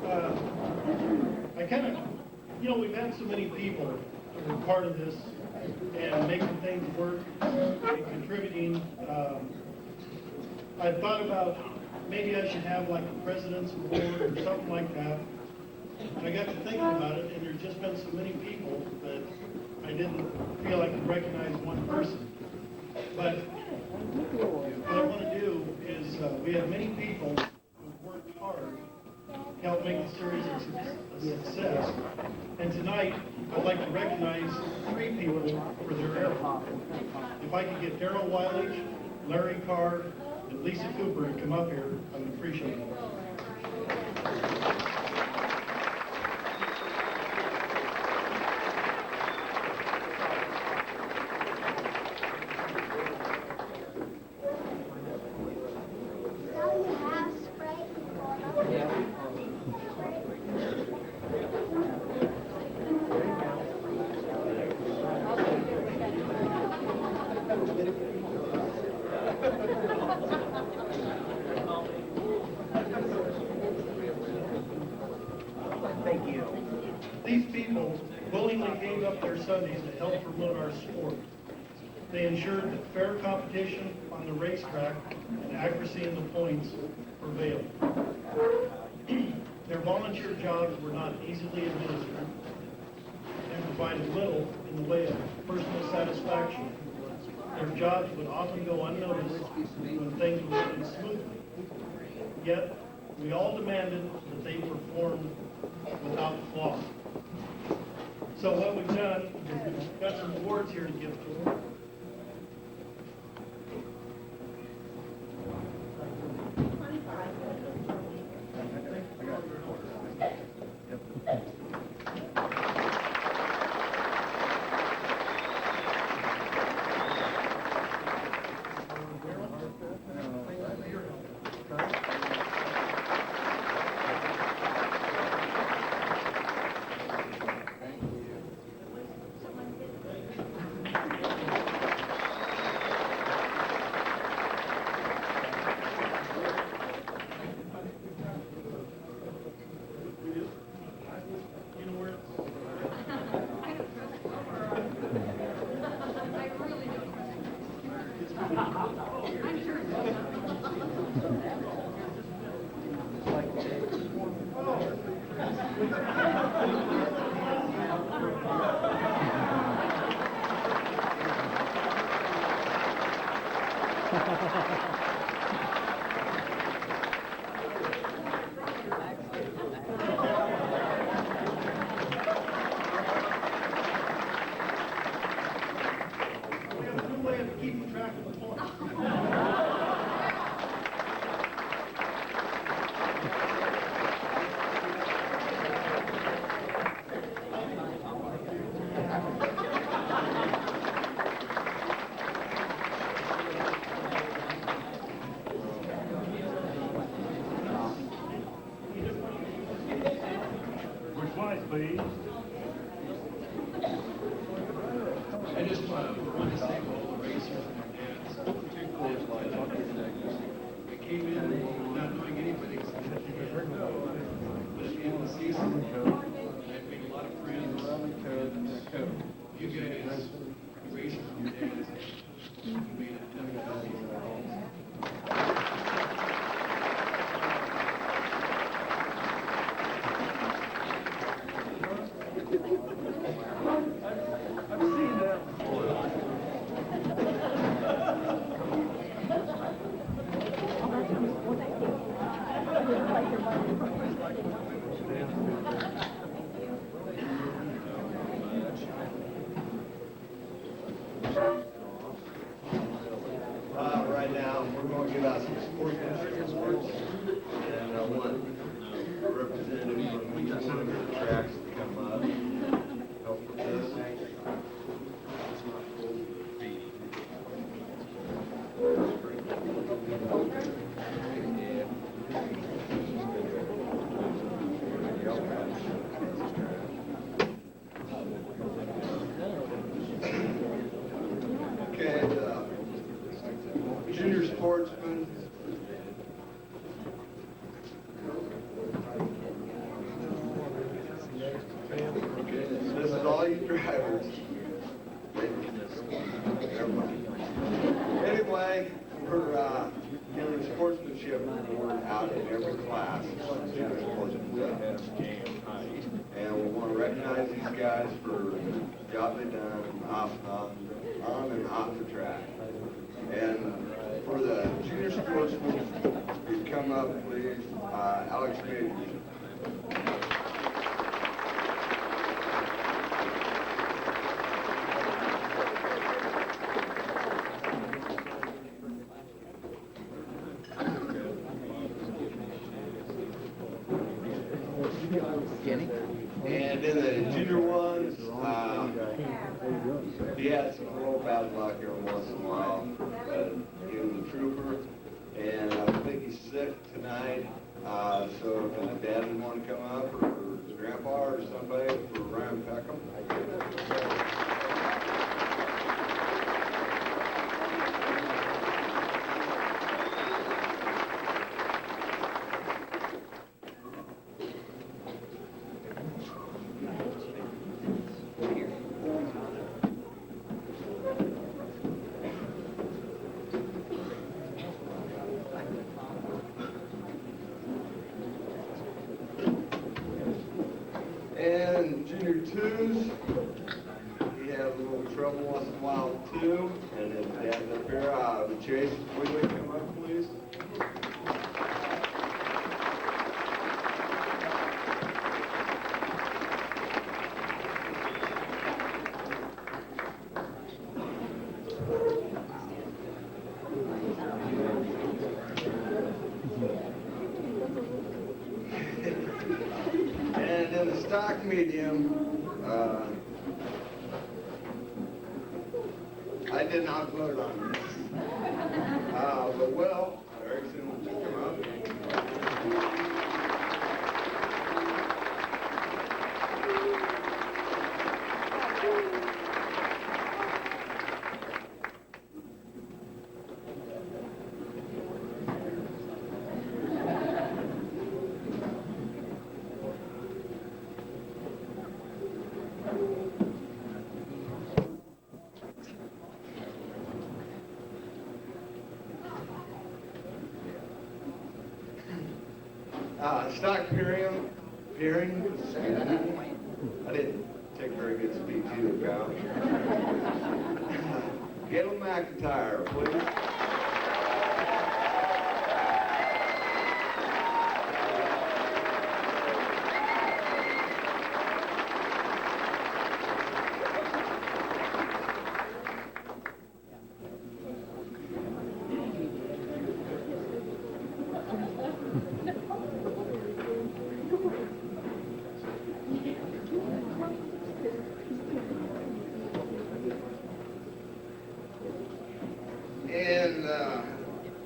I kind of, we've had so many people that were part of this and making things work and contributing. I thought about maybe I should have like a president's award or something like that. I got to thinking about it, and there's just been so many people that I didn't feel I could recognize one person. But what I want to do is, we have many people who've worked hard to help make the series a success. And tonight, I'd like to recognize 3 people for their effort. If I could get Darryl Weilich, Larry Carr, and Lisa Cooper to come up here, I would appreciate it. These people willingly gave up their Sundays to help promote our sport. They ensured that fair competition on the racetrack and accuracy in the points prevailed. Their volunteer jobs were not easily administered and provided little in the way of personal satisfaction. Their jobs would often go unnoticed when things were running smoothly. Yet, we all demanded that they perform without flaw. So what we've done is we've got some awards here to give to them. Please. I just want to thank all the racers and their dads. We came in not knowing anybody except but at the end of the season, I've made a lot of friends. You guys, the racers and your dads, you made it definitely. I've seen that before. Right now, we're going to give out some sportsmanship awards, and I want a representative from each one of the tracks to come up, help with this. Okay, junior sportsman. class. And we want to recognize these guys for the job they've done on and off the track. And for the junior sportsmen, you come up, please. Alex Majors. And in the junior ones, he had some real bad luck every once in a while. He was a trooper, and I think he's sick tonight. So if his dad didn't want to come up, or his grandpa, or somebody, for Ryan Peckham. And junior twos, he had a little trouble once in a while too, and his dad's up here. Chase, would you come up, please? And in the stock medium, I did not vote on this. But well, Erickson, would you come up? Stock peering, I didn't take a very good speech either, pal. Galen McIntyre, please.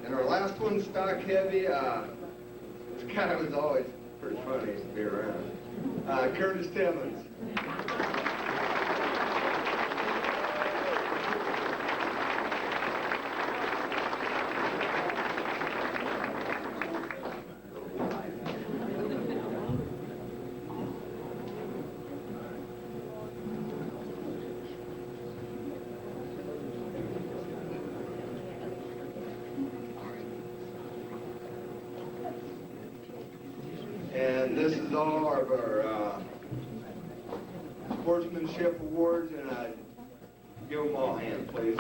And our last one, stock heavy, this guy was always pretty funny to be around. Curtis Timmons. And this is all of our sportsmanship awards, and I give them all a hand, please.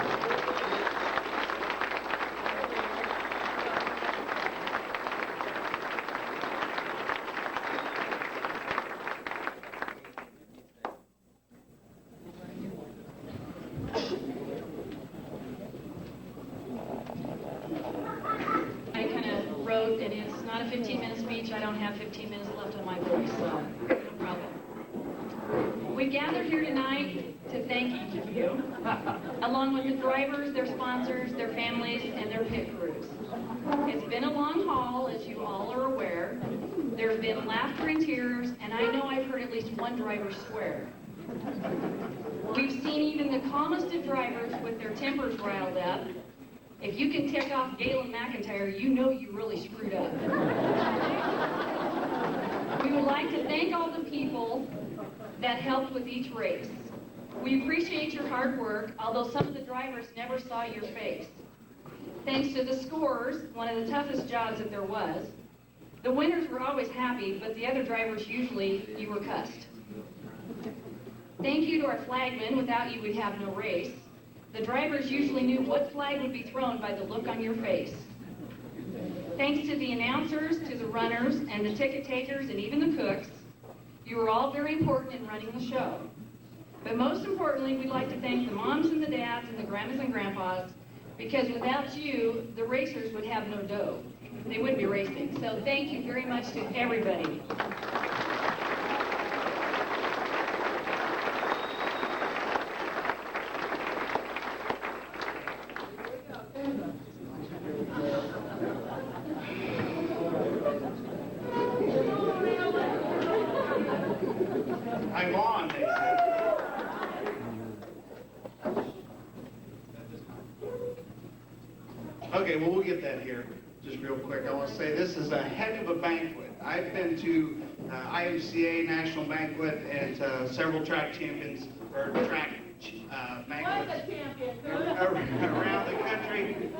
I kind of wrote, and it's not a 15-minute speech. I don't have 15 minutes left on my voice, so no problem. We gathered here tonight to thank each of you, along with the drivers, their sponsors, their families, and their pit crews. It's been a long haul, as you all are aware. There's been laughter and tears, and I know I've heard at least one driver swear. We've seen even the calmest of drivers with their tempers riled up. If you can tick off Galen McIntyre, you know you really screwed up. We would like to thank all the people that helped with each race. We appreciate your hard work, although some of the drivers never saw your face. Thanks to the scorers, one of the toughest jobs that there was. The winners were always happy, but the other drivers usually, you were cussed. Thank you to our flagmen. Without you, we'd have no race. The drivers usually knew what flag would be thrown by the look on your face. Thanks to the announcers, to the runners, and the ticket takers, and even the cooks, you were all very important in running the show. But most importantly, we'd like to thank the moms and the dads and the grandmas and grandpas, because without you, the racers would have no dough. They wouldn't be racing. So thank you very much to everybody. I'm on, they said. Okay, well, we'll get that here just real quick. I want to say this is a heck of a banquet. I've been to IMCA National Banquet and several track champions, or track banquets around the country.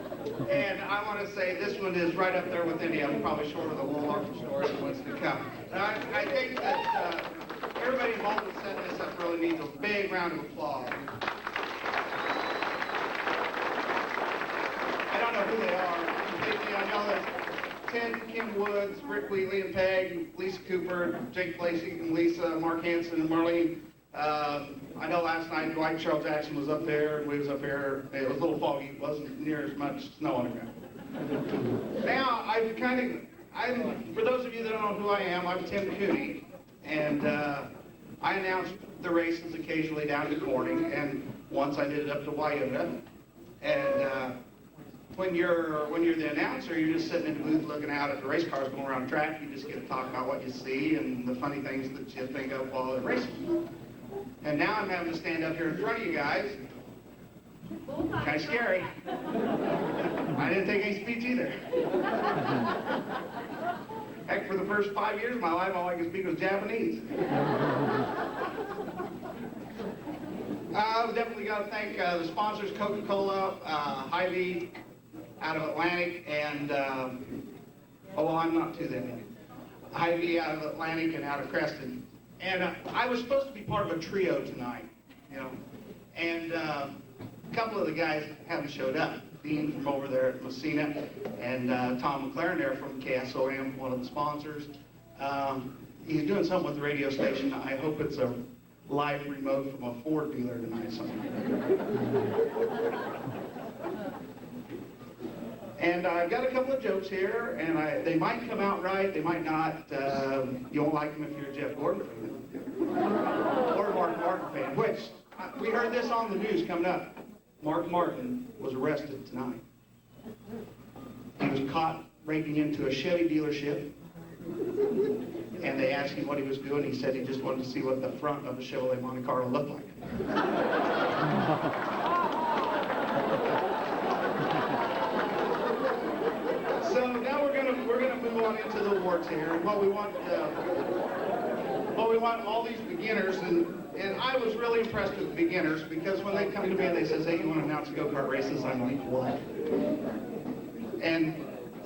And I want to say this one is right up there with any of them, probably short of the Little Arthur story that wants to come. And I think that everybody involved in setting this up really needs a big round of applause. I don't know who they are completely. I know that Ted, Kim Woods, Rick Wheatley and Peg, Lisa Cooper, Jake Lacey and Lisa, Mark Hansen and Marlene. I know last night Dwight Charles Jackson was up there, and we was up here. It was a little foggy. It wasn't near as much snow on the ground. Now, for those of you that don't know who I am, I'm Tim Cooney, and I announced the races occasionally down to Corning, and once I did it up to Wiota. And when you're the announcer, you're just sitting in the booth looking out at the race cars going around the track. You just get to talk about what you see and the funny things that you think of while they're racing. And now I'm having to stand up here in front of you guys. Kind of scary. I didn't take any speech either. Heck, for the first 5 years of my life, all I could speak was Japanese. I've definitely got to thank the sponsors, Coca-Cola, Hy-Vee out of Atlantic, and, I'm not too then. Hy-Vee out of Atlantic and out of Creston. And I was supposed to be part of a trio tonight, and a couple of the guys haven't showed up. Dean from over there at Massena, and Tom McLaren there from KSOM, one of the sponsors. He's doing something with the radio station. I hope it's a live remote from a Ford dealer tonight somewhere. And I've got a couple of jokes here, and they might come out right, they might not. You won't like them if you're a Jeff Gordon fan. Or a Mark Martin fan, which we heard this on the news coming up. Mark Martin was arrested tonight. He was caught breaking into a Chevy dealership, and they asked him what he was doing. He said he just wanted to see what the front of a Chevrolet Monte Carlo looked like. So now we're gonna move on into the awards here, and what we want all these beginners, and I was really impressed with the beginners, because when they come to me and they say, hey, you want to announce go-kart races? I'm like, what? And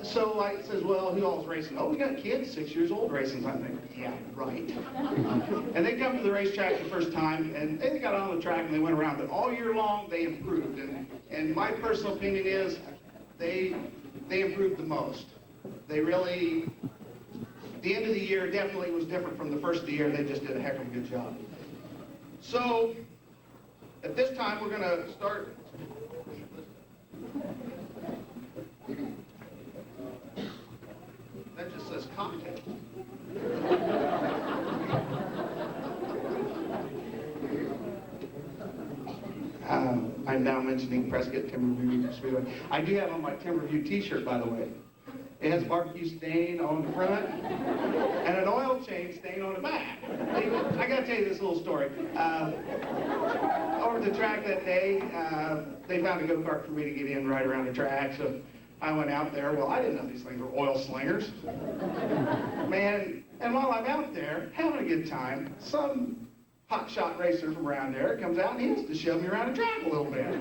so I says, well, who all's racing? Oh, we got kids 6 years old racing. I think, yeah, right. And they come to the racetrack the first time, and they got on the track and they went around, but all year long they improved. And my personal opinion is they improved the most. They really, the end of the year definitely was different from the first of the year. They just did a heck of a good job. So, at this time, we're going to start. That just says cocktail. I'm now mentioning Prescott Timberview Speedway. I do have on my Timberview t-shirt, by the way. It has barbecue stain on the front and an oil change stain on the back. I got to tell you this little story. Over the track that day, they found a go-kart for me to get in right around the track, so I went out there. Well, I didn't know these things were oil slingers. Man, and while I'm out there having a good time, some hotshot racer from around there comes out and he wants to shove me around the track a little bit.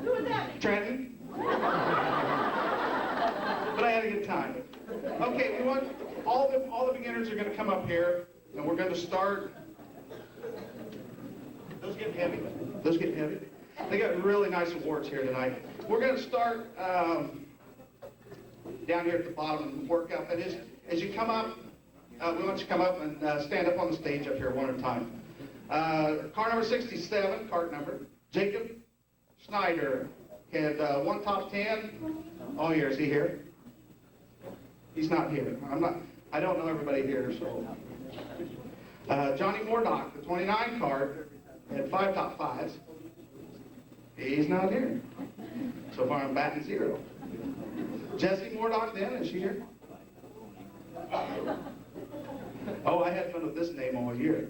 Who was that? Trenton. But I had a good time. Okay, we want, all the beginners are gonna come up here, and we're gonna start. Those getting heavy? Those getting heavy? They got really nice awards here tonight. We're gonna start, down here at the bottom and work up. And as you come up, we want you to come up and stand up on the stage up here one at a time. Car number 67, cart number, Jacob Schneider, had one top 10 all year. Is he here? He's not here. I don't know everybody here, so. Johnny Mordock, the 29 cart, had 5 top 5s. He's not here. So far I'm batting 0. Jessie Mordock then, is she here? Oh, I had fun with this name all year.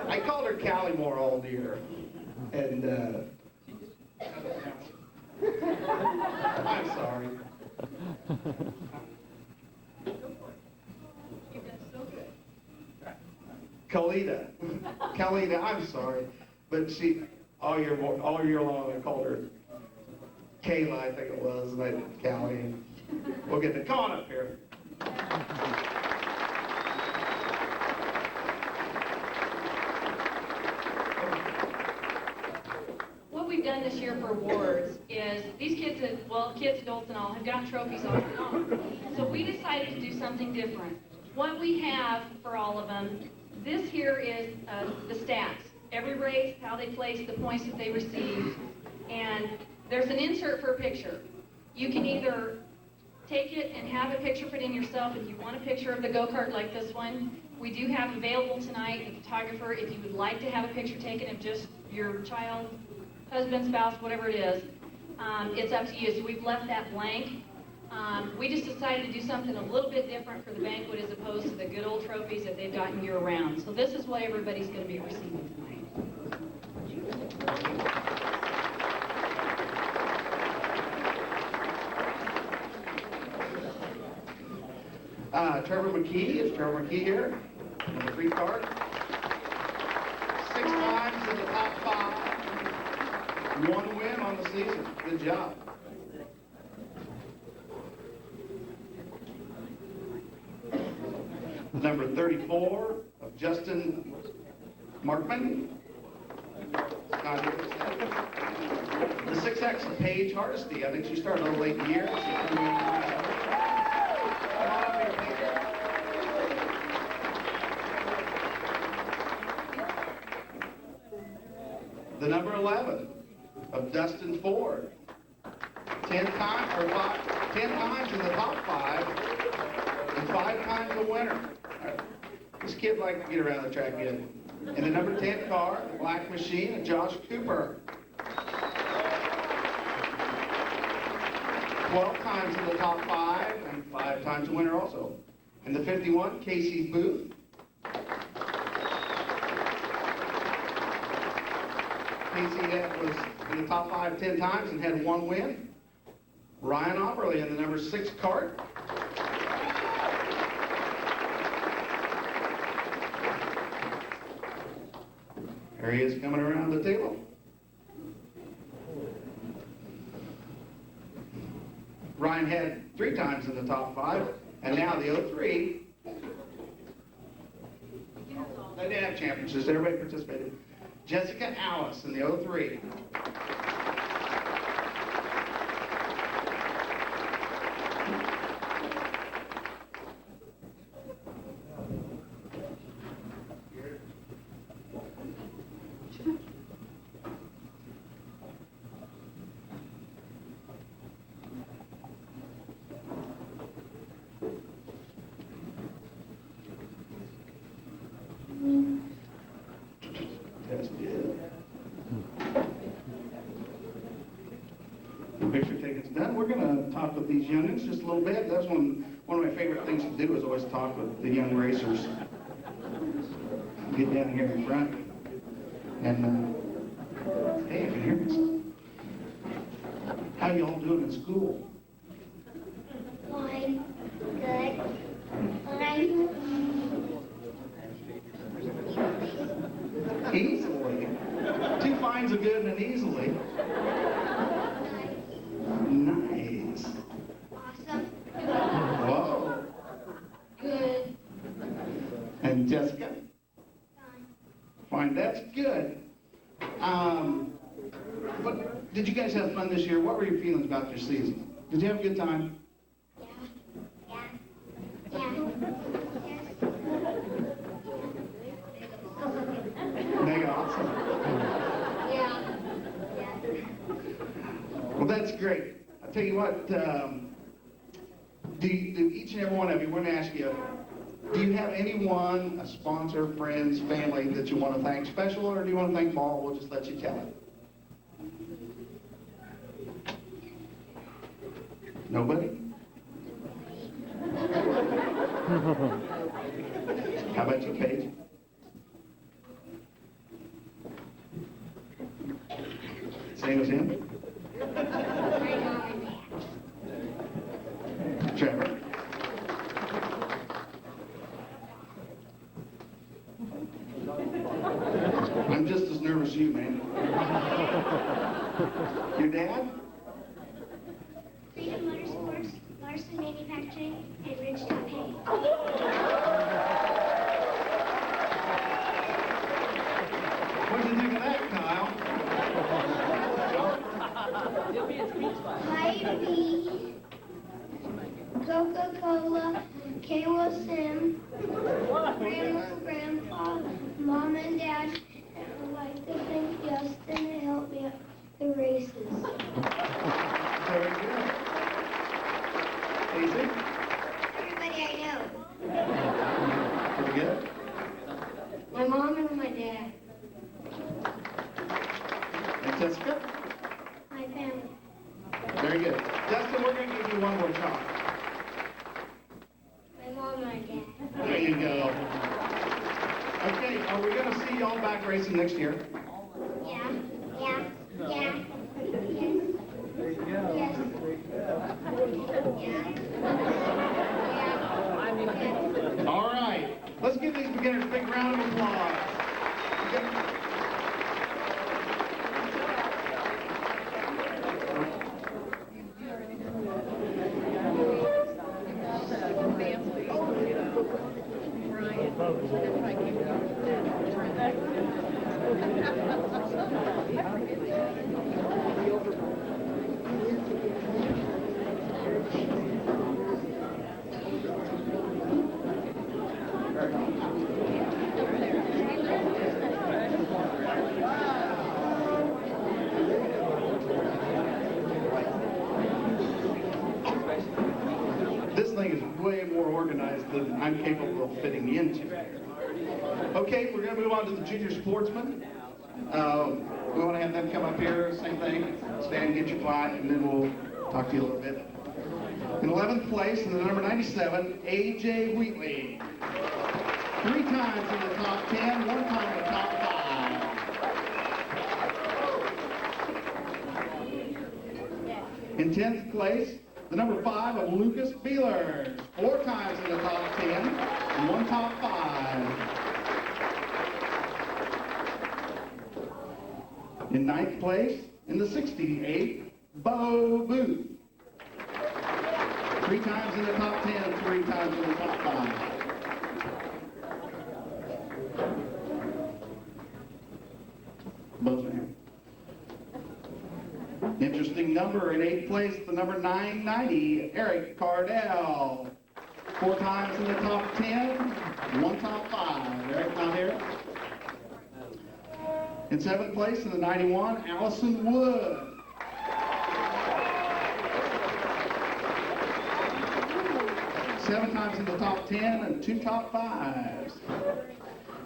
I called her Callymore all year, and I'm sorry. Kalita, I'm sorry, but she all year long I called her Kayla, I think it was, and I did Callie. And we'll get the come on up here. What we've done this year for awards is these kids, kids, adults and all, have gotten trophies off and on. So we decided to do something different. What we have for all of them, this here is the stats. Every race, how they placed, the points that they received, and there's an insert for a picture. You can either take it and have a picture put in yourself if you want a picture of the go-kart like this one. We do have available tonight a photographer if you would like to have a picture taken of just your child, husband, spouse, whatever it is. It's up to you. So we've left that blank. We just decided to do something a little bit different for the banquet as opposed to the good old trophies that they've gotten year-round. So this is what everybody's going to be receiving tonight. Trevor McKee, is Trevor McKee here? Number 3 card. 6 times in the top 5. 1 win on the season. Good job. Number 34 of Justin Markman. Not here. The 6X of Paige Hardesty. I think she started a little late in the year. The number 11 of Dustin Ford. 10 times in the top 5 and 5 times a winner. This kid likes to get around the track good. And the number 10 car, the Black Machine, of Josh Cooper. 12 times in the top 5 and 5 times a winner also. And the 51, Casey Booth. Casey that was in the top 5 10 times and had 1 win. Ryan Opperly in the number 6 cart. There he is coming around the table. Ryan had 3 times in the top 5, and now the 03. They didn't have championships, everybody participated. Jessica Alice in the 03. That's good. The picture taking's done. We're going to talk with these youngins just a little bit. That's one of my favorite things to do is always talk with the young racers. Get down here in front. And, hey, I can hear myself. How you all doing in school? Fine. Good. Fine. kinds of good and easily. Nice. Awesome. Whoa. Good. And Jessica? Fine. Fine, that's good. What, did you guys have fun this year? What were your feelings about your season? Did you have a good time? Yeah. Yeah. Yeah. Mega awesome. Yeah. Well, that's great. I'll tell you what, do each and every one of you, we're going to ask you, do you have anyone, a sponsor, friends, family that you want to thank special, or do you want to thank them all? We'll just let you tell it. Nobody? How about you, Paige? Same as him? Trevor? I'm just as nervous as you, man. Your dad? Freedom Motorsports, Larson Manufacturing, and Ridgetop Hay. What did you think of that, Kyle? Hy-Vee, Coca-Cola, KOSM, Grandma, Grandpa, Mom and Dad, and I'd like to thank Justin to help me at the races. Very good. Easy? Everybody I know. Pretty good. My mom and my dad. And Jessica? My family. Very good. Justin, we're going to give you one more shot. My mom and my dad. There you go. Okay, are we going to see y'all back racing next year? Yeah. Yeah. Yeah. Yes. Yes. Yeah. All right. Let's give these beginners a big round of applause. This thing is way more organized than I'm capable of fitting into. Okay, we're going to move on to the junior sportsmen. We want to have them come up here, same thing, stand, get your plaque, and then we'll talk to you a little bit. In 11th place, in the number 97, A.J. Wheatley. 3 times in the top 10, 1 time in the top 5. In 10th place, the number 5 of Lucas Beeler. 4 times in the top 10, and 1 top 5. In 9th place, in the 68, Bo Booth. 3 times in the top 10, 3 times in the top 5. Bo's man. Interesting number in 8th place, the number 990, Eric Cardell. 4 times in the top 10, 1 top 5. Eric, not here. In 7th place, in the 91, Allison Wood. 7 times in the top 10 and 2 top 5s.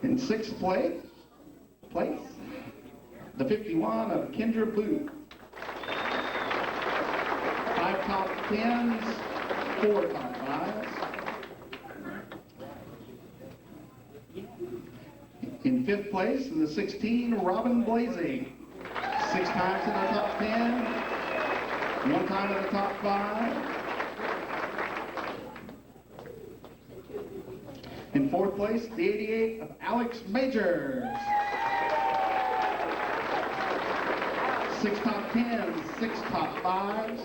In 6th place, the 51 of Kendra Booth. 5 top 10s, 4 top 5s. In 5th place, in the 16, Robin Blazing. 6 times in the top 10, 1 time in the top 5. In 4th place, the 88 of Alex Majors. 6 top 10s, 6 top 5s.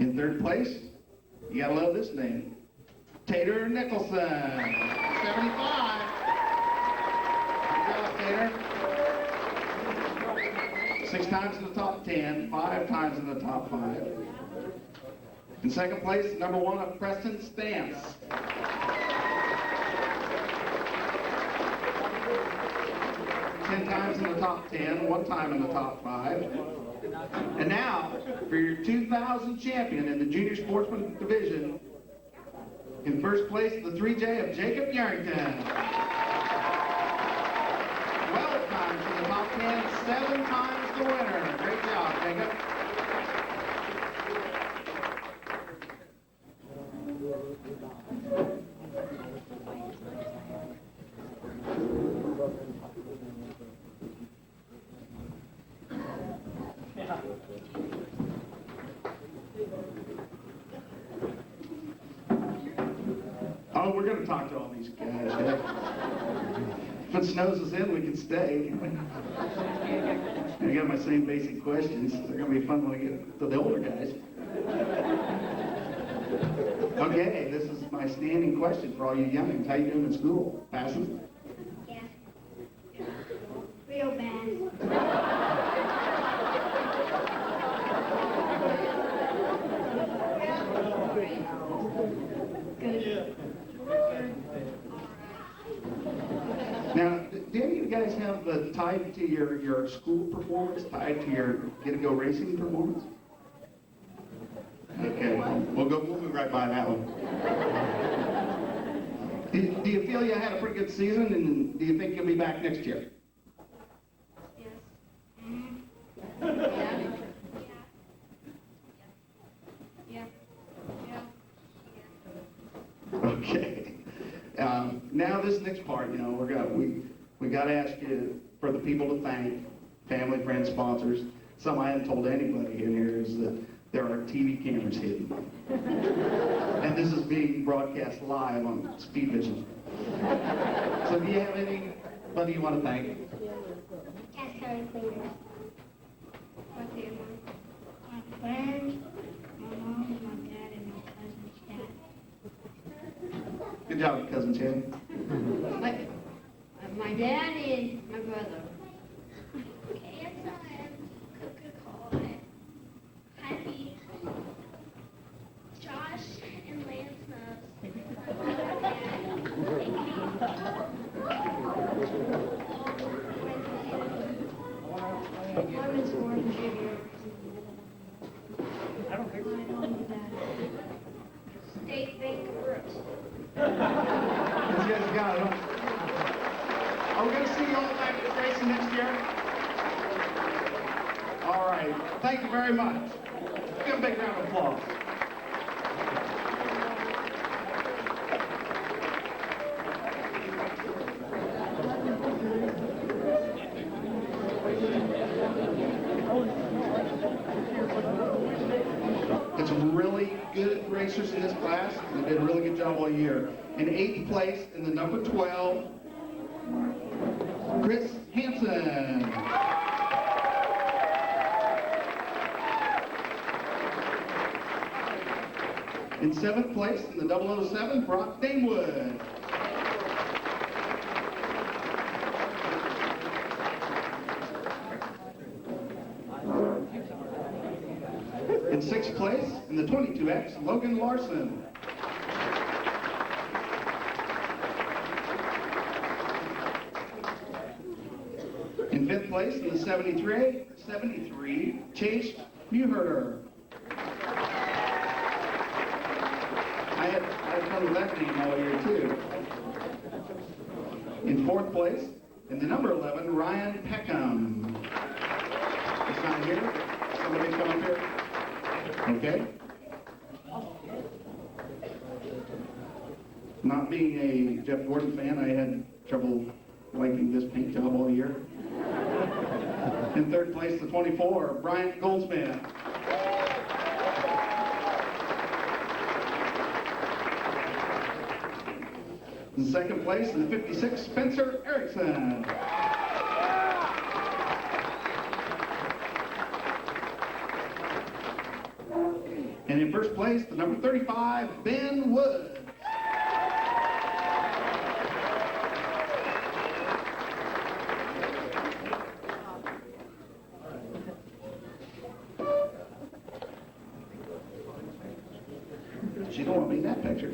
In third place, you gotta love this name, Tater Nicholson, 75. Good job, Tater. 6 times in the top 10, 5 times in the top 5. In second place, number 1 of Preston Stance. 10 times in the top 10, 1 time in the top 5. And now, for your 2000 champion in the junior sportsman division, in first place, the 3J of Jacob Yarrington. 12 times in the top 10, 7 times the winner. Great job, Jacob. Oh, we're going to talk to all these guys. Yeah. If it snows us in, we can stay. I got my same basic questions. They're going to be fun when I get to the older guys. Okay, this is my standing question for all you youngins. How you doing in school? Passing? Yeah. Real bad. Now, do any of you guys have tied to your school performance, tied to your get-to-go racing performance? Okay, we'll move right by that one. Do you feel you had a pretty good season, and do you think you'll be back next year? Yes. Yeah. Okay. Now this next part, you know, we got to ask you for the people to thank, family, friends, sponsors. Something I haven't told anybody in here is that there are TV cameras hidden, and this is being broadcast live on Speed Vision. So, do you have anybody you want to thank? Cat County Cleaners. What's the other one? My friends, my mom, my dad, and my cousin's dad. Good job, cousin Chad. My dad and my brother. KSLM, Coca-Cola, Happy, Josh and Lance Nubs. Lemon Sworn Junior. I don't think so. State Bank of Brooks. These guys got it. Are we going to see you all back at racing next year? All right. Thank you very much. Give a big round of applause. It's really good racers in this class. They did a really good job all year. In 8th place, in the number 12, Chris Hansen. In 7th place, in the 007, Brock Damewood. In 6th place, in the 22X, Logan Larson. In 5th place, in the 73, Chase Newherter. I had fun with that name all year, too. In 4th place, in the number 11, Ryan Peckham. It's not here. Somebody come up here. Okay. Not being a Jeff Gordon fan, I had trouble liking this paint job all year. In 3rd place, the 24, Bryant Goldsmith. In 2nd place, in the 56, Spencer Erickson. In first place, the number 35, Ben Wood. She don't want me in that picture.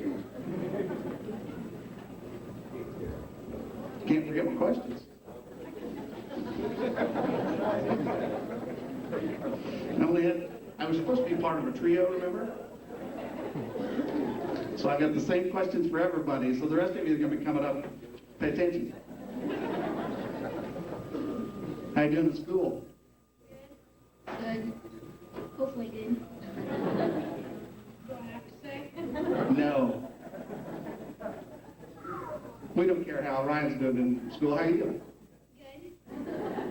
Can't forget my questions. I was supposed to be part of a trio, remember? So I got the same questions for everybody, so the rest of you are going to be coming up. Pay attention. How you doing at school? Good. Hopefully good. No. We don't care how Ryan's doing in school. How you doing?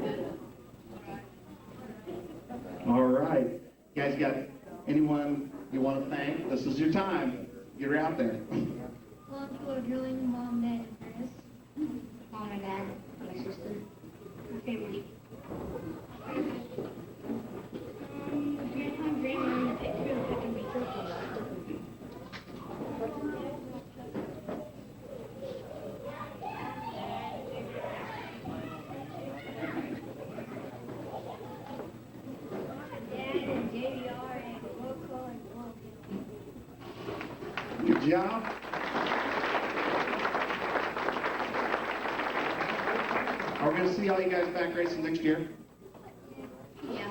Good. All right. You guys got anyone you want to thank? This is your time. Get her out there. Well, people are drilling mom, dad, and Chris. Mom and dad, my sister, my family. Grandma and grandma in the picture and picking me Good job. Are we going to see all you guys back racing next year? Yeah.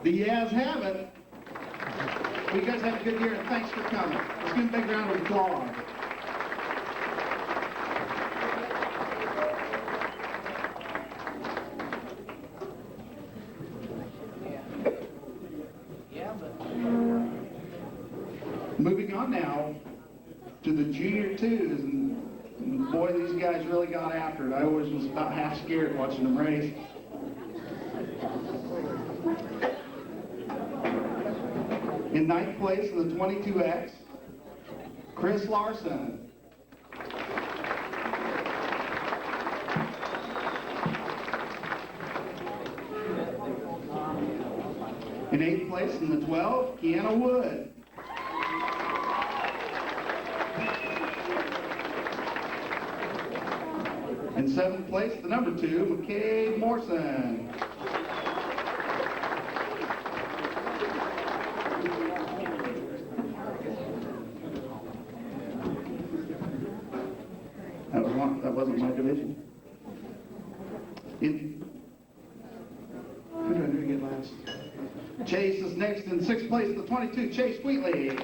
The yeahs have it. Well, you guys have a good year, and thanks for coming. Let's give a big round of applause. Moving on now to the junior twos, and boy, these guys really got after it. I always was about half scared watching them race. In ninth place in the 22X, Chris Larson. In eighth place in the 12, Kiana Wood. In seventh place, the number 2, McCabe Morrison. That wasn't my division. Who do I need to get last? Chase is next in sixth place, the 22, Chase Wheatley.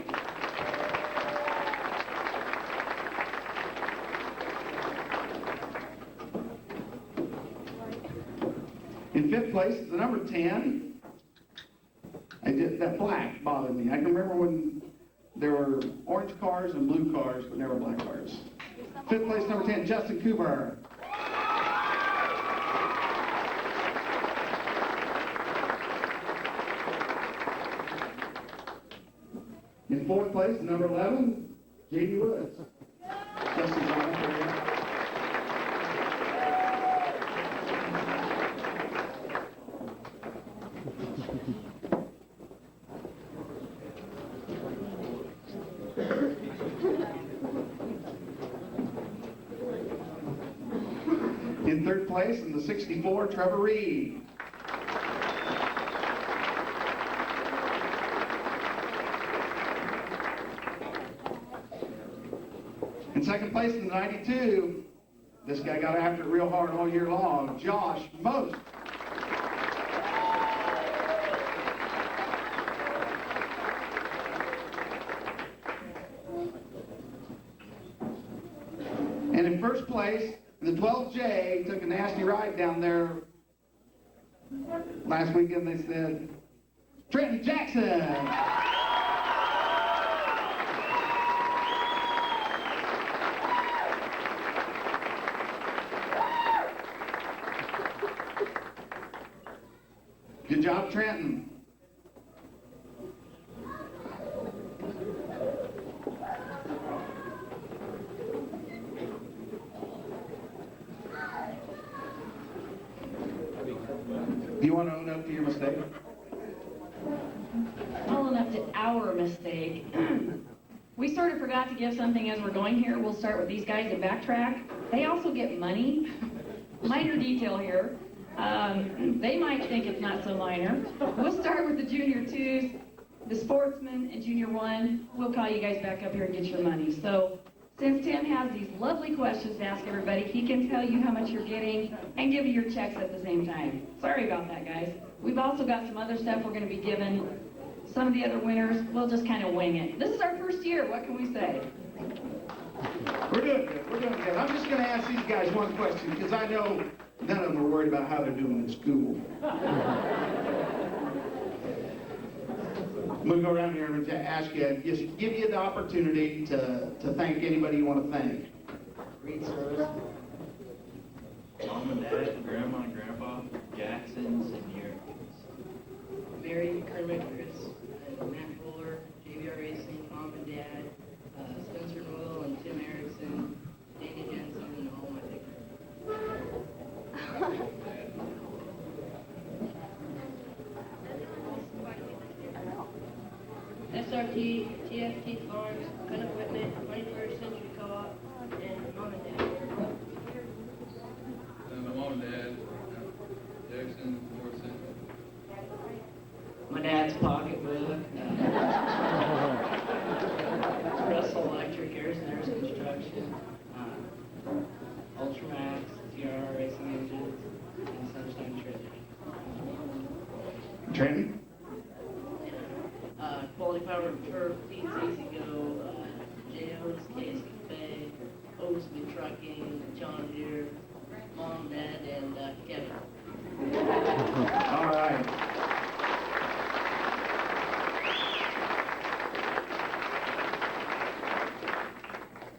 In fifth place, the number 10. That black bothered me. I can remember when there were orange cars and blue cars, but never black cars. Fifth place, number 10, Justin Cooper. In fourth place, number 11, J.D. Woods. Justin's on up there. In third place, in the 64, Trevor Reed. In second place, in the 92, this guy got after it real hard all year long, Josh Most. And in first place, the 12J took a nasty ride down there last weekend. They said, Trenton Jackson. Good job, Trenton. You want to own up to your mistake? I'll own up to our mistake. We sort of forgot to give something as we're going here. We'll start with these guys and backtrack. They also get money. Minor detail here. They might think it's not so minor. We'll start with the junior twos, the sportsmen, and junior one. We'll call you guys back up here and get your money. So since Tim has these lovely questions to ask everybody, he can tell you how much you're getting and give you your checks at the same time. Sorry about that, guys. We've also got some other stuff we're going to be giving some of the other winners. We'll just kind of wing it. This is our first year. What can we say? We're doing good. We're doing good. I'm just going to ask these guys one question because I know none of them are worried about how they're doing in school. I'm going to go around here and ask you, just give you the opportunity to thank anybody you want to thank. Read service. Mom and Dad, Grandma and Grandpa, Jackson's, and your Mary, Kermit, Chris, and Matt Fuller, JVR Racing, Mom and Dad, Spencer Doyle, and Tim Erickson, Danny Jensen, and all my favorites. SRT, TFT Farms, Gun Equipment, 21st Century Co-op, and Mom and Dad. And my mom and dad, Jackson, Morrison. My dad's pocketbook, Russell Electric, Harrison Construction, Ultramax, TRR Racing Engines, and Sunshine Treasure. Trenton? Quality Power and Turf, Feeds Easy Go, JO's, KS Cafe, Oaksman Trucking, John Deere, Mom, Dad, and Kevin. All right.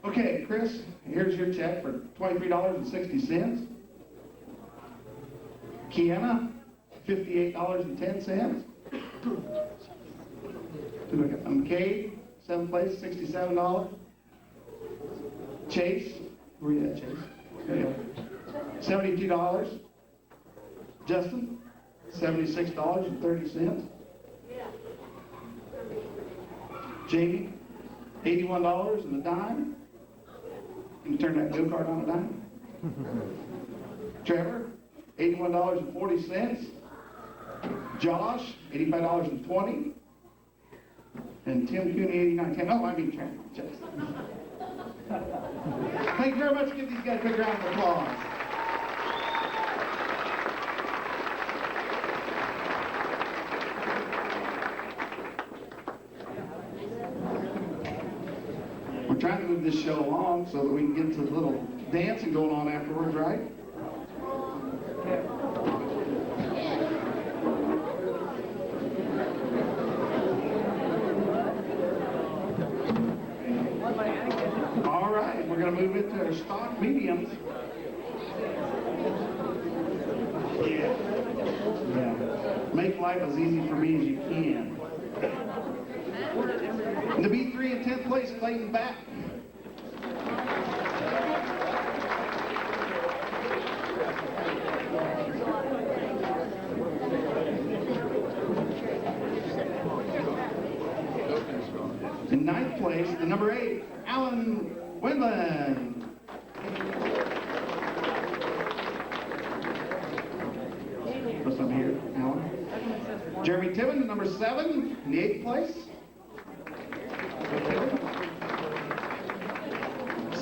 Okay, Chris, here's your check for $23.60. Kiana, $58.10. McCabe, 7th place, $67. Chase, where are you at, Chase? There you go. $72. Justin, $76.30. Jamie, $81 and a dime. Can you turn that go-kart on a dime? Trevor, $81.40. Josh, $85.20. And Tim Cooney, $89.10. Oh, I mean, Trevor. Thank you very much. Give these guys a big round of applause. We're trying to move this show along so that we can get to the little dancing going on afterwards, right? All right, we're going to move into our stock mediums. Yeah. Make life as easy for me as you can. And to be 3 in 10th place, Clayton back. In 9th place, the number 8, Alan Wendland. What's up here, Alan? Jeremy Tibbin, the number 7, in the 8th place.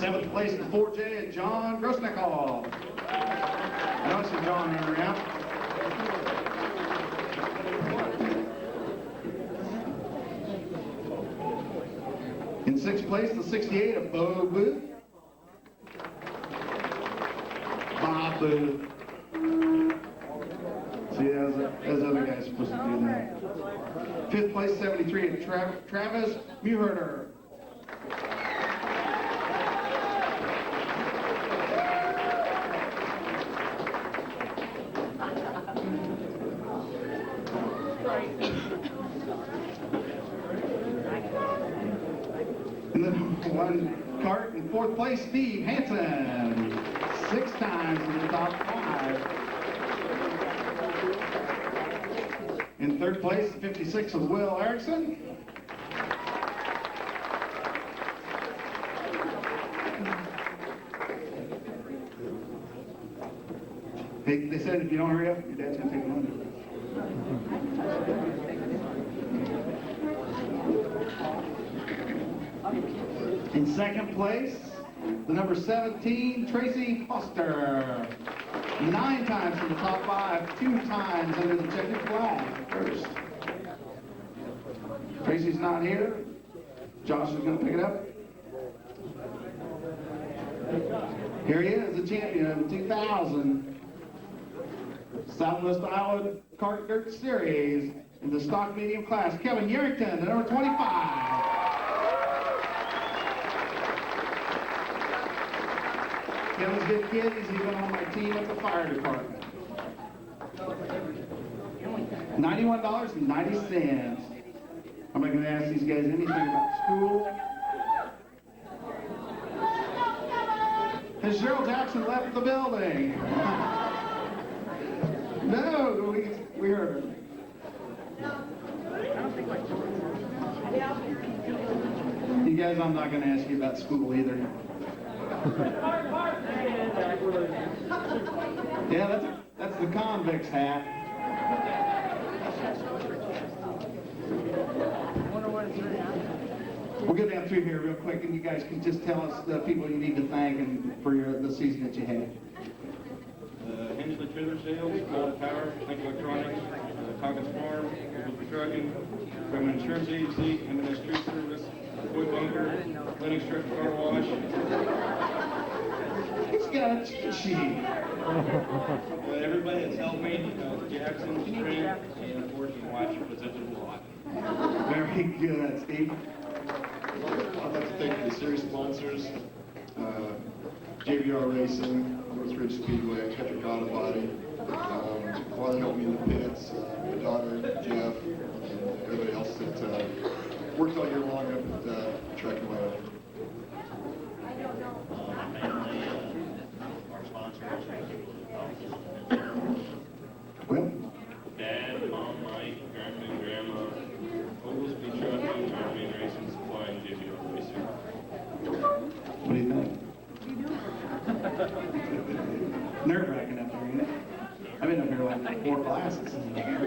7th place, the 4J, John Grosnickall. I don't see John running around. In 6th place, the 68 of Bo Booth. Bob Booth. See, as other guys supposed to do that. 5th place, 73 of Travis Muherter. And then one kart in 4th place, Steve Hansen. 6 times in the top 5. In third place, 56 of Will Erickson. They said if you don't hurry up, your dad's gonna take money. In second place, the number 17, Tracy Foster. 9 times in the top 5, 2 times under the checkered flag. First. Tracy's not here. Josh is going to pick it up. Here he is, the champion of the 2000 Southwest Iowa Kart Dirt Series in the stock medium class. Kevin Yerington, the number 25. Kevin's a good kid. He's even on my team at the fire department. $91.90. I'm not going to ask these guys anything about school. Has Cheryl Jackson left the building? No, we heard her. You guys, I'm not going to ask you about school either. Yeah, that's the convict's hat. We'll get down through here real quick, and you guys can just tell us the people you need to thank and for the season that you had. Hensley Trailer Sales, Wiota Power, Electronics, Coggins Farm, Google Trucking, Government Insurance Agency, M&S Tree Service, Wood Bunker, Lennox Truck Car Wash. He's got a cheat sheet. Everybody that's helped me, Jackson, Spring, and of course, my wife, she puts up with a lot. Very good, Steve. I'd like to thank the series sponsors, JVR Racing, Northridge Speedway, Tetrick Auto Body, Father helped me in the pits, my daughter, Jeff, and everybody else that worked all year long up at Track and Wild. My family, our sponsors, Well, Dad, Mom, Mike, Grandpa, and Grandma, Oglesby Trucking, European Racing Supply, and JVR Racing. what do you think? Nerve-wracking up there, ain't it? I've been up here like 4 classes. Yeah,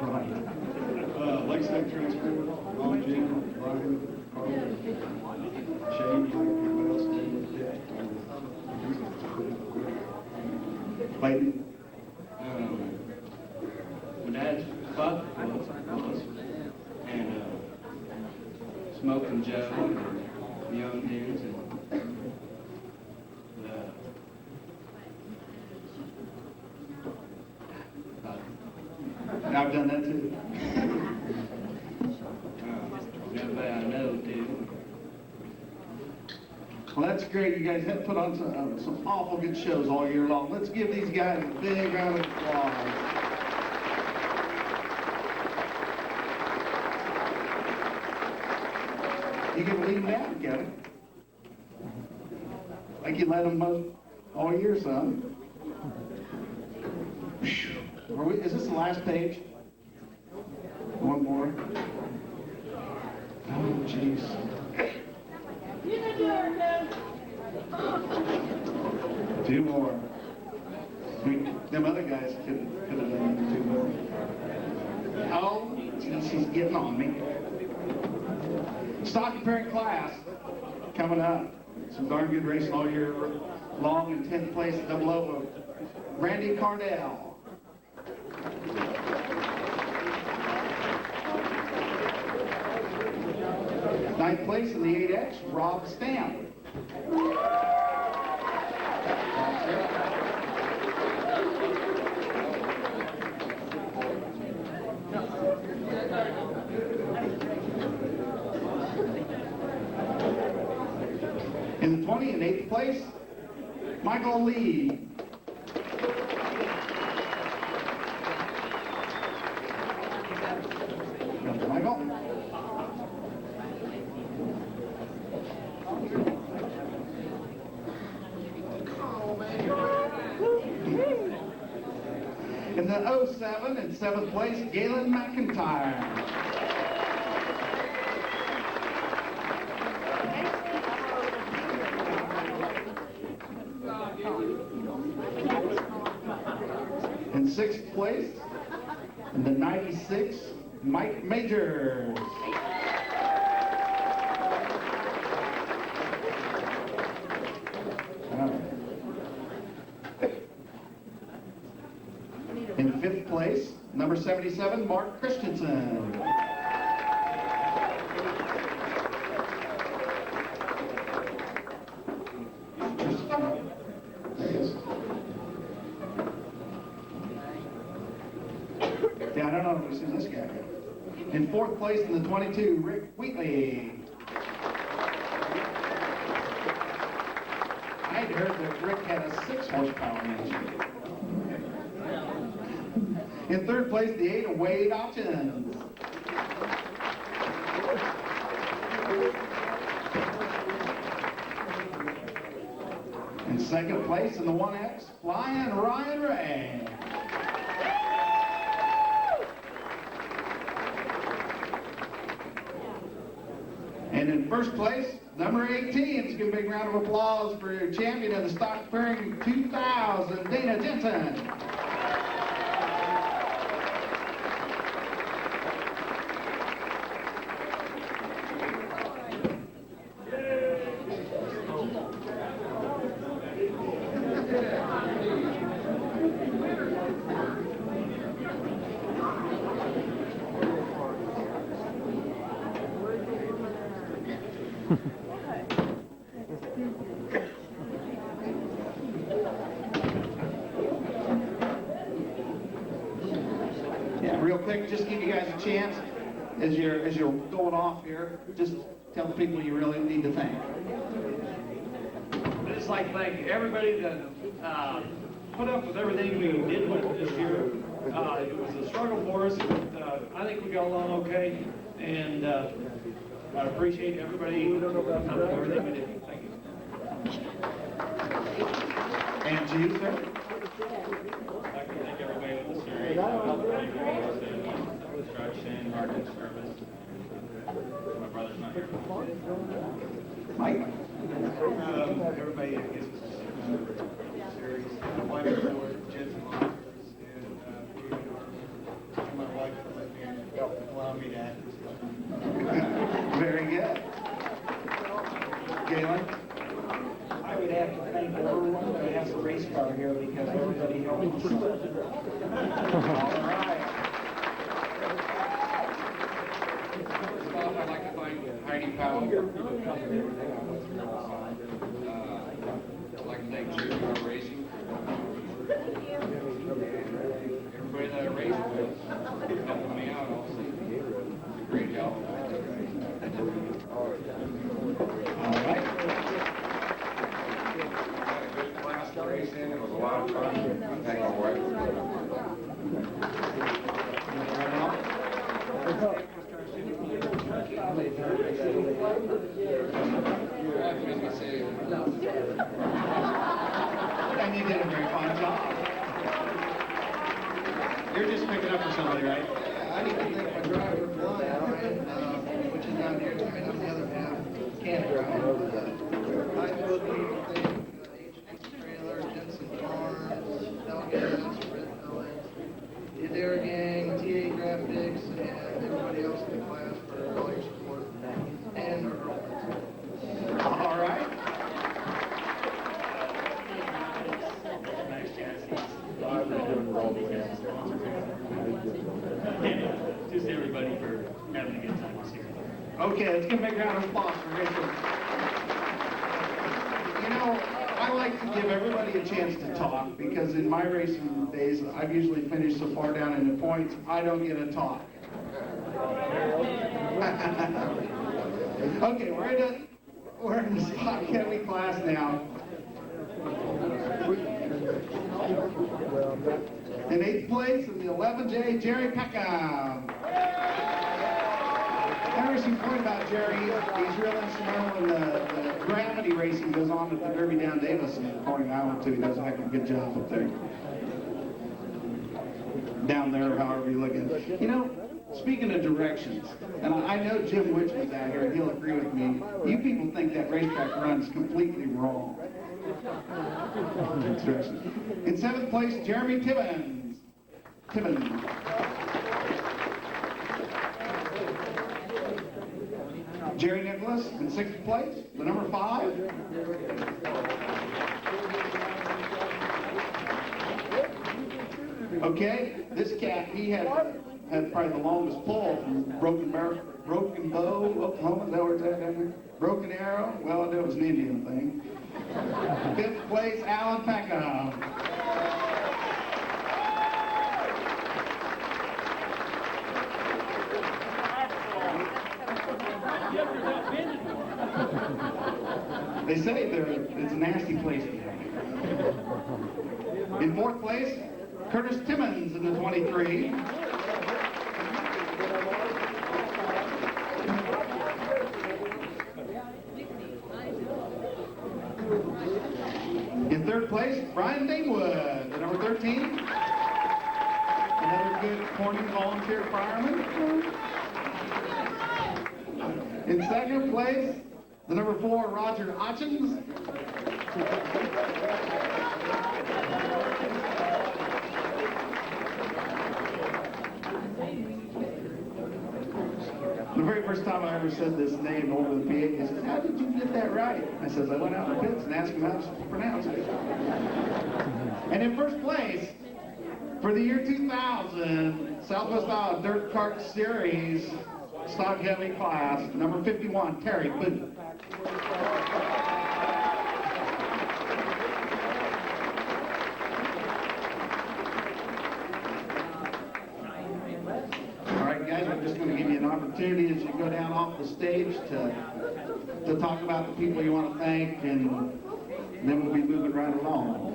right. Lakeside Transport, Ron, Jacob, Brian, Carl, Shane, everybody else did Clayton. My dad's father was, and Smoke and Joe, and the young dudes, and I've done that too. everybody I know too. Well, that's great. You guys have put on some awful good shows all year long. Let's give these guys a big round of applause. You can lead them down, Kevin. Like you led them most all year, son. Is this the last page? One more. Oh, jeez. Two more. Them other guys could have done 2 more. Oh, geez, he's getting on me. Stock and parent class coming up. Some darn good racing all year long. In 10th place, double O, Randy Cardell. Ninth place in the 8X, Rob Stamp. In the 20 and 8th place, Michael Lee. Michael. In the the 07 in 7th place, Galen McIntyre. In 6th place, in the 96, Mike Majors. In 5th place, number 77, Mark Christensen. Yeah, I don't know who's this guy. In 4th place in the 22, Rick Wheatley. I'd heard that Rick had a 6-horsepower engine. In 3rd place, the 8 of Wade Options. In 2nd place in the 1X, Flying Ryan Ray. And in 1st place, number 18, let's give a big round of applause for your champion of the Stock Pairing 2000, Dana Jensen. Yeah, real quick, just give you guys a chance as you're going off here. Just tell the people you really need to thank. I'd just like to thank everybody that put up with everything we did with this year. It was a struggle for us, but I think we got along okay, and I appreciate everybody for everything we did. Thank you. And to you, sir. I'd like to thank everybody in the series, construction, market service. My brother's not here. Mike. Everybody that gets this series, my wife is Lord, Jensen Monsters, and my wife for letting me allow me to act. Very good. Galen. I would have to thank everyone that has a race car here because everybody helped us. All right. First off, I'd like to thank Heidi Powell. I'd like to thank Junior Racing. Everybody that I raced with helping me out also. It's a great help. All right. Had a good class to race in. It was a lot of fun. Thank my wife. And you did a very fine job. You're just picking up for somebody, right? I need to thank my driver, Brian, which is down here tonight on the other half, campground. I will need to thank H&H Trailer, Jensen Farms, Elgin, Red Pellets, the Adair Gang, TA Graphics, and everybody else in the class for all your support. And our girlfriends. All right. Just everybody for having a good time this year. Okay, let's give a big round of applause for Rachel. You know, I like to give everybody a chance to talk because in my racing days, I've usually finished so far down in the points, I don't get to talk. Okay, we're in the Stock Heavy class now. In 8th place in the 11J, Jerry Peckham. Interesting point about Jerry, he's real instrumental in the gravity racing goes on at the Derby down Davis in Corning Island too. He does a heck of a good job up there. down there, however you look at it. You know, speaking of directions, and I know Jim Witch was out here, and he'll agree with me, you people think that racetrack runs completely wrong. In 7th place, Jeremy Timmons. Jerry Nicholas in 6th place, the number 5. Okay, this cat, he had probably the longest pull from Broken Bow, Oklahoma, is that where it's at down there? Broken Arrow, well, that was an Indian thing. 5th place, Alan Peckham. They say it's a nasty place to be. In 4th place, Curtis Timmons in the 23. In 3rd place, Brian Dingwood, the number 13. Another good Corning volunteer fireman. In 2nd place, the number 4, Roger Ochins. The very first time I ever said this name over the PA, he says, "How did you get that right?" I says, "I went out in the pits and asked him how to pronounce it." And in 1st place, for the year 2000, Southwest Iowa Dirt Kart Series, stock heavy class, number 51, Terry Booth. All right, guys, I'm just going to give you an opportunity as you go down off the stage to talk about the people you want to thank, and then we'll be moving right along.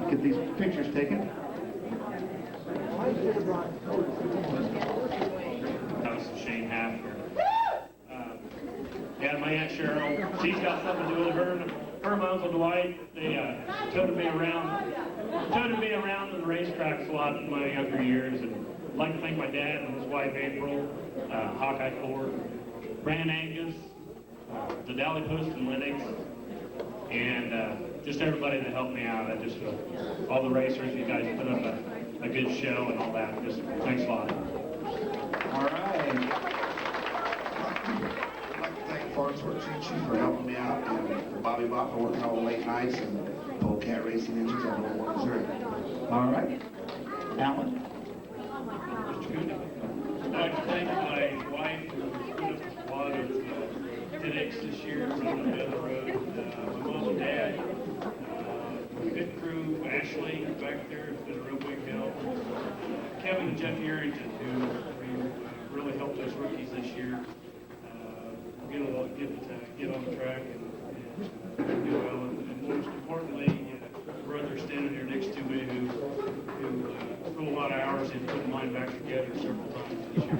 Get these pictures taken. That was Shane Hafner. Yeah, my Aunt Cheryl, she's got something to do with her and my Uncle Dwight. They toted me around in the racetracks a lot in my younger years. And I'd like to thank my dad and his wife April, Hawkeye Ford, Brand Angus, the Dally Post and Lennox, and just everybody that helped me out. All the racers, you guys put up a good show and all that. Just thanks a lot. All right. I'd like to thank Forest Works Chief for helping me out, and Bobby Bach for working all the late nights, and Polecat Racing Engines on Old Missouri. All right. Alan? I'd like to thank my wife who put up a lot of TEDx this year from the other road, my mom and dad, good crew, Ashley back there has been a real big help, Kevin and Jeff Harrington who really helped us rookies this year get on the track and do well, and most importantly, brother standing here next to me who put a lot of hours in putting mine back together several times this year.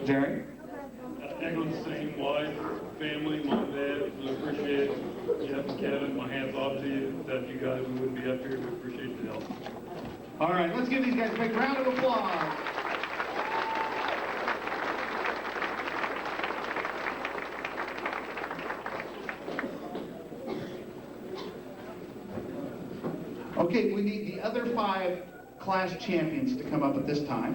Jerry? Echo the same, wife, family, mom, dad, we appreciate Jeff and Kevin. My hands off to you. Without you guys, we wouldn't be up here. We appreciate the help. All right, let's give these guys a big round of applause. Okay, we need the other 5 class champions to come up at this time.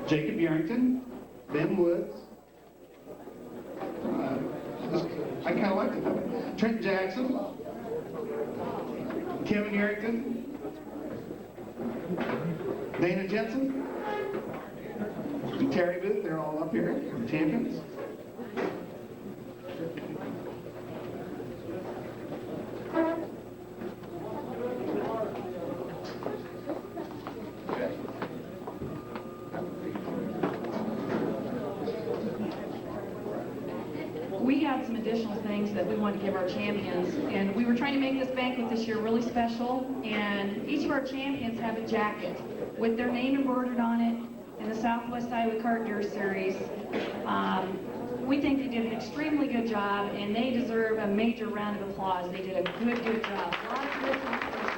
Jacob Yarrington, Ben Woods, I kind of like it that way. Trent Jackson, Kevin Yarrington, Dana Jensen, and Terry Booth, they're all up here, champions. We had some additional things that we wanted to give our champions, and we were trying to make this banquet this year really special, and each of our champions have a jacket with their name embroidered on it in the Southwest Iowa Kart Series. we think they did an extremely good job, and they deserve a major round of applause. They did a good job. A lot of good competition.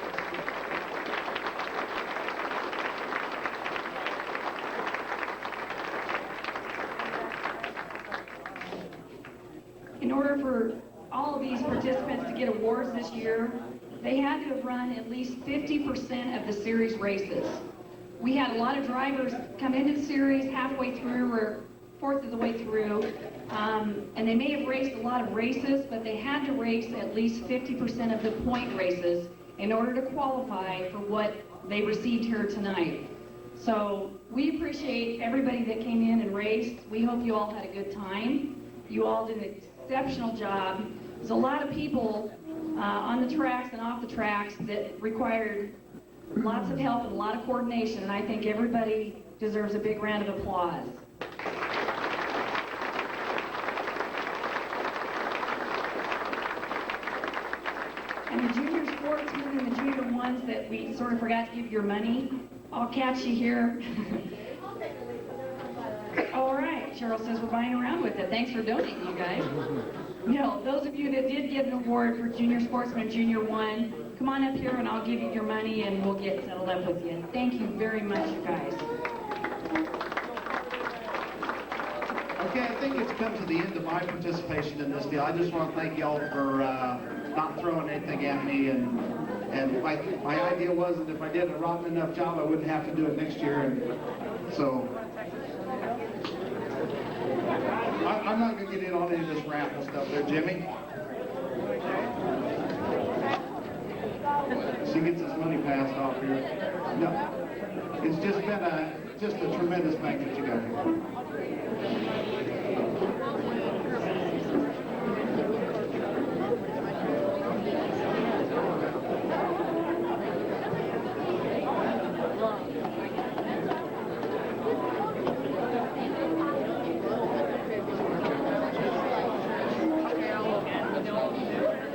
In order for all of these participants to get awards this year, they had to have run at least 50% of the series races. We had a lot of drivers come into the series halfway through or fourth of the way through, and they may have raced a lot of races, but they had to race at least 50% of the point races in order to qualify for what they received here tonight. So we appreciate everybody that came in and raced. We hope you all had a good time. You all did an exceptional job. There's a lot of people on the tracks and off the tracks that required lots of help and a lot of coordination, and I think everybody deserves a big round of applause. And the junior sportsmen and the junior ones that we sort of forgot to give your money, I'll catch you here. All right, Cheryl says we're buying around with it. Thanks for donating, you guys. No, those of you that did get an award for junior sportsman and junior one, come on up here and I'll give you your money and we'll get settled up with you. Thank you very much, you guys. Okay, I think it's come to the end of my participation in this deal. I just want to thank y'all for not throwing anything at me, and my idea was that if I did a rotten enough job, I wouldn't have to do it next year, and so I'm not going to get in on any of this raffle stuff there, Jimmy. She gets his money passed off here. No, it's just been a tremendous banquet you got here.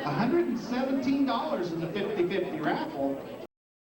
$117 in the 50-50 raffle.